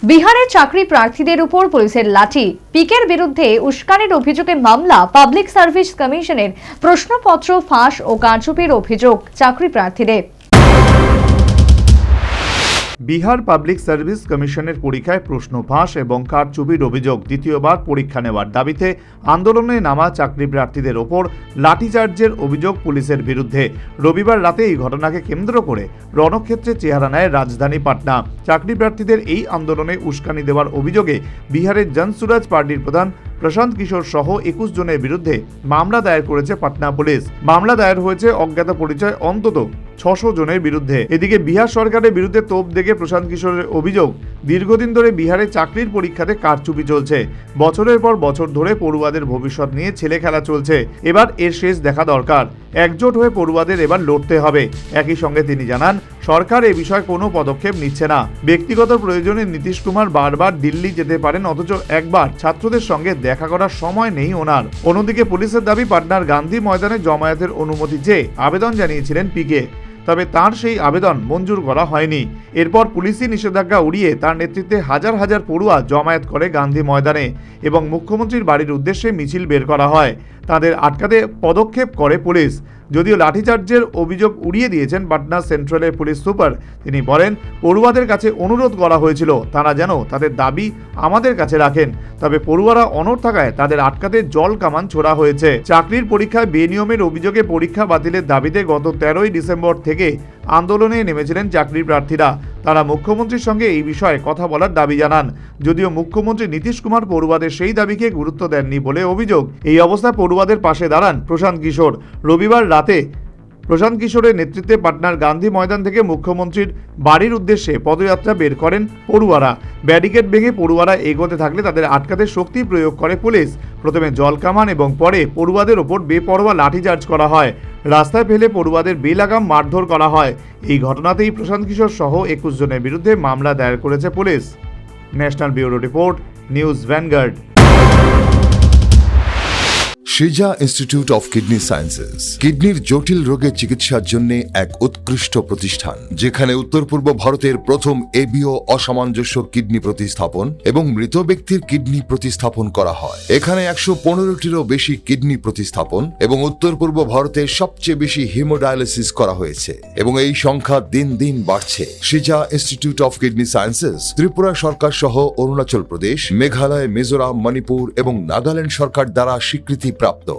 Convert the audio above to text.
বিহারে চাকরি প্রার্থীদের উপর পুলিশের লাঠি, পিকের বিরুদ্ধে উস্কানির অভিযোগে মামলা, পাবলিক সার্ভিস কমিশনের প্রশ্নপত্র ফাঁস ও কারচুপির অভিযোগ চাকরি প্রার্থীদের। বিহার পাবলিক সার্ভিস কমিশনের পরীক্ষায় প্রশ্ন ফাঁস এবং কারচুপির অভিযোগ দ্বিতীয়বার পরীক্ষা নেওয়ার দাবিতে আন্দোলনে নামা চাকরি প্রার্থীদের ওপর লাঠিচার্জের অভিযোগ পুলিশের বিরুদ্ধে। রবিবার রাতে এই ঘটনাকে কেন্দ্র করে রণক্ষেত্রে চেহারা নেয় রাজধানী পাটনা। চাকরি প্রার্থীদের এই আন্দোলনে উস্কানি দেওয়ার অভিযোগে বিহারের জনসুরাজ পার্টির প্রধান প্রশান্ত কিশোর সহ 21 জনের বিরুদ্ধে মামলা দায়ের করেছে পাটনা পুলিশ। মামলা দায়ের হয়েছে অজ্ঞাত পরিচয় অন্তত 600 জনের বিরুদ্ধে। এদিকে বিহার সরকারের বিরুদ্ধে তোপ দেখে প্রশান্ত কিশোরের অভিযোগ, দীর্ঘদিন ধরে বিহারে চাকরির পরীক্ষাতে কারচুপি চলছে। বছরের পর বছর ধরে পড়ুয়াদের ভবিষ্যৎ নিয়ে ছেলে খেলা চলছে। এবার এর শেষ দেখা দরকার। একজোট হয়ে পড়ুয়াদের এবার লড়তে হবে। একই সঙ্গে তিনি জানান, সরকার এ বিষয়ে কোনো পদক্ষেপ নিচ্ছে না। ব্যক্তিগত প্রয়োজনে নীতিশ কুমার বারবার দিল্লি যেতে পারেন, অথচ একবার ছাত্রদের সঙ্গে দেখা করার সময় নেই ওনার। অন্যদিকে পুলিশের দাবি, পাটনার গান্ধী ময়দানে জমায়েতের অনুমতি চেয়ে আবেদন জানিয়েছিলেন পিকে, তবে তার সেই আবেদন মঞ্জুর করা হয়নি। এরপর পুলিশি নিষেধাজ্ঞা উড়িয়ে তার নেতৃত্বে হাজার হাজার পড়ুয়া জমায়েত করে গান্ধী ময়দানে এবং মুখ্যমন্ত্রীর বাড়ির উদ্দেশ্যে মিছিল বের করা হয়। তাদের আটকাতে পদক্ষেপ করে পুলিশ। যদিও লাঠিচার্জের অভিযোগ উড়িয়ে দিয়েছেন পাটনা সেন্ট্রালের পুলিশ সুপার। তিনি বলেন, পড়ুয়াদের কাছে অনুরোধ করা হয়েছিল তারা যেন তাদের দাবি আমাদের কাছে রাখেন, তবে পড়ুয়ারা অনড় থাকায় তাদের আটকাতে জল কামান ছোড়া হয়েছে। চাকরির পরীক্ষায় বেনিয়মের অভিযোগে পরীক্ষা বাতিলের দাবিতে গত 13ই ডিসেম্বর থেকে আন্দোলনে নেমেছিলেন চাকরি প্রার্থীরা। তারা মুখ্যমন্ত্রীর সঙ্গে এই বিষয়ে কথা বলার দাবি জানান। যদিও মুখ্যমন্ত্রী নীতিশ কুমার পড়ুয়াদের সেই দাবিকে গুরুত্ব দেননি বলে অভিযোগ। এই অবস্থায় পড়ুয়াদের পাশে দাঁড়ান প্রশান্ত কিশোর। রবিবার রাতে প্রশান্ত কিশোরের নেতৃত্বে পাটনার গান্ধী ময়দান থেকে মুখ্যমন্ত্রীর বাড়ির উদ্দেশ্যে পদযাত্রা বের করেন পড়ুয়ারা। ব্যারিকেড ভেঙে পড়ুয়ারা এগোতে থাকলে তাদের আটকাতে শক্তি প্রয়োগ করে পুলিশ। প্রথমে জলকামান এবং পরে পড়ুয়াদের ওপর বেপরোয়া লাঠিচার্জ করা হয়। রাস্তায় ফেলে পড়ুয়াদের বেলাগাম মারধর করা হয়। এই ঘটনাতেই প্রশান্ত কিশোর সহ 21 জনের বিরুদ্ধে মামলা দায়ের করেছে police. National bureau report, news vanguard. সিজা ইনস্টিটিউট অফ কিডনি সায়েন্সেস কিডনির জটিল রোগের চিকিৎসার জন্য এক উৎকৃষ্ট প্রতিষ্ঠান, যেখানে উত্তর পূর্ব ভারতের প্রথম এবিও অসামঞ্জস্য কিডনি প্রতিস্থাপন এবং মৃত ব্যক্তির কিডনি প্রতিস্থাপন করা হয়। এখানে 115টিরও বেশি কিডনি প্রতিস্থাপন এবং উত্তর পূর্ব ভারতের সবচেয়ে বেশি হিমোডায়ালিসিস করা হয়েছে এবং এই সংখ্যা দিন দিন বাড়ছে। সিজা institute of kidney sciences Tripura সরকার সহ অরুণাচল প্রদেশ, মেঘালয়, মিজোরাম, মণিপুর এবং নাগাল্যান্ড সরকার দ্বারা স্বীকৃতি প্রাপ্ত।